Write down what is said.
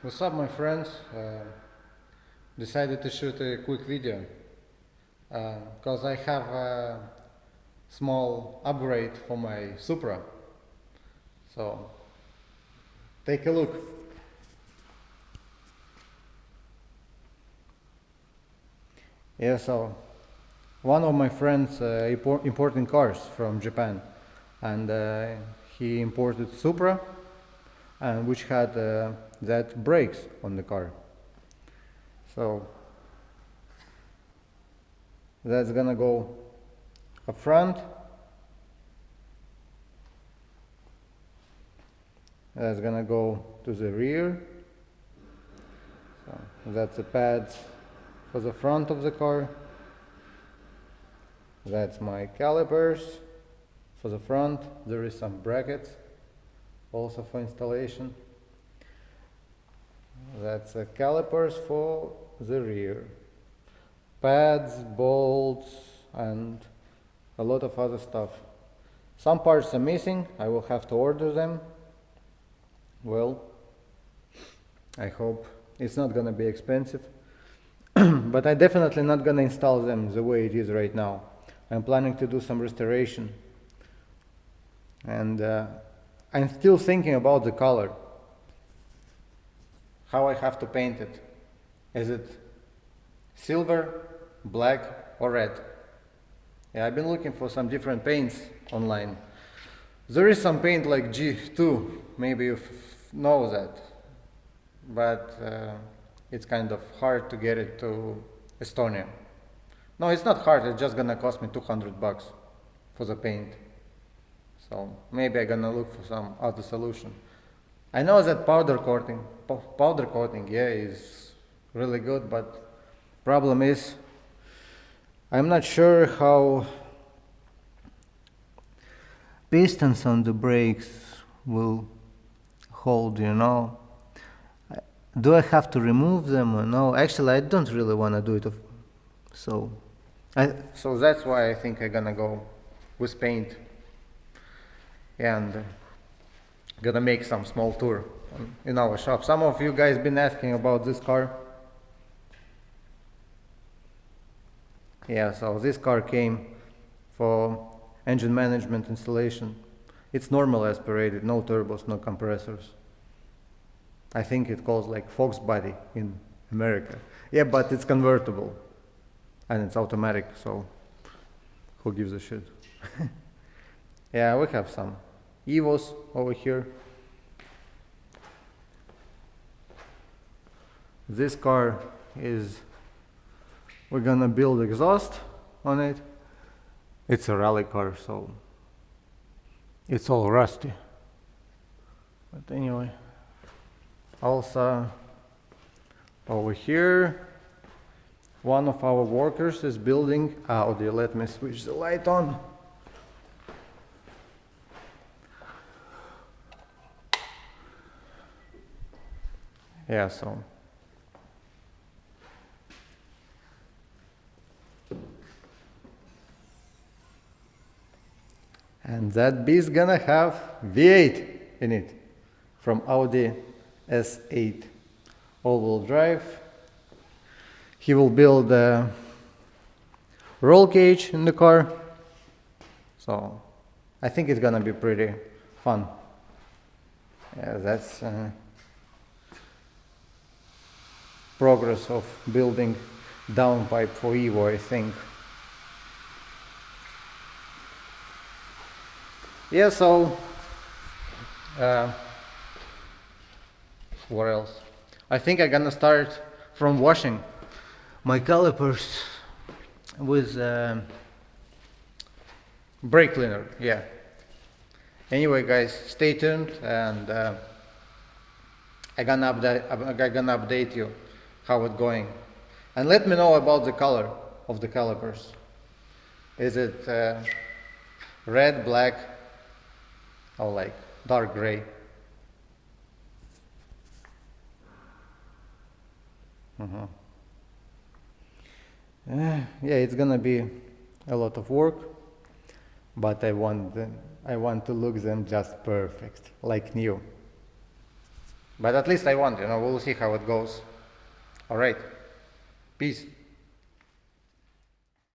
What's up, my friends? Decided to shoot a quick video because I have a small upgrade for my Supra. So take a look. Yeah, so one of my friends importing cars from Japan, and he imported Supra, and which had that brakes on the car. So that's gonna go up front, that's gonna go to the rear. So that's the pads for the front of the car. That's my calipers for the front. There is some brackets also for installation. That's the calipers for the rear. Pads, bolts, and a lot of other stuff. Some parts are missing. I will have to order them. Well, I hope it's not gonna be expensive. But I'm definitely not gonna install them the way it is right now. I'm planning to do some restoration. And I'm still thinking about the color. How I have to paint it. Is it silver, black, or red? Yeah, I've been looking for some different paints online. There is some paint like G2, maybe you know that, but it's kind of hard to get it to Estonia. No, it's not hard, it's just gonna cost me 200 bucks for the paint. So maybe I'm gonna look for some other solution. I know that powder coating, yeah, is really good, but problem is I'm not sure how pistons on the brakes will hold, you know. Do I have to remove them or no? Actually, I don't really want to do it. So that's why I think I'm gonna go with paint. And gonna make some small tour in our shop. Some of you guys been asking about this car. Yeah, so this car came for engine management installation. It's normal aspirated, no turbos, no compressors. I think it calls like Fox body in America. Yeah, but it's convertible and it's automatic, so who gives a shit? Yeah, we have some Evos over here. This car is, we're gonna build exhaust on it. It's a rally car, so it's all rusty. But anyway, also over here, one of our workers is building Audi. Let me switch the light on. Yeah, so and that beast gonna have V8 in it from Audi S8 all-wheel drive. He will build a roll cage in the car, so I think it's gonna be pretty fun. Yeah, that's progress of building downpipe for Evo, I think. Yeah, so what else? I think I'm gonna start from washing my calipers with brake cleaner. Yeah. Anyway, guys, stay tuned, and I'm gonna update you how it's going, and let me know about the color of the calipers. Is it red, black, or like dark gray? Yeah, it's gonna be a lot of work, but I want to look them just perfect, like new. But at least I want, we'll see how it goes. Alright, peace.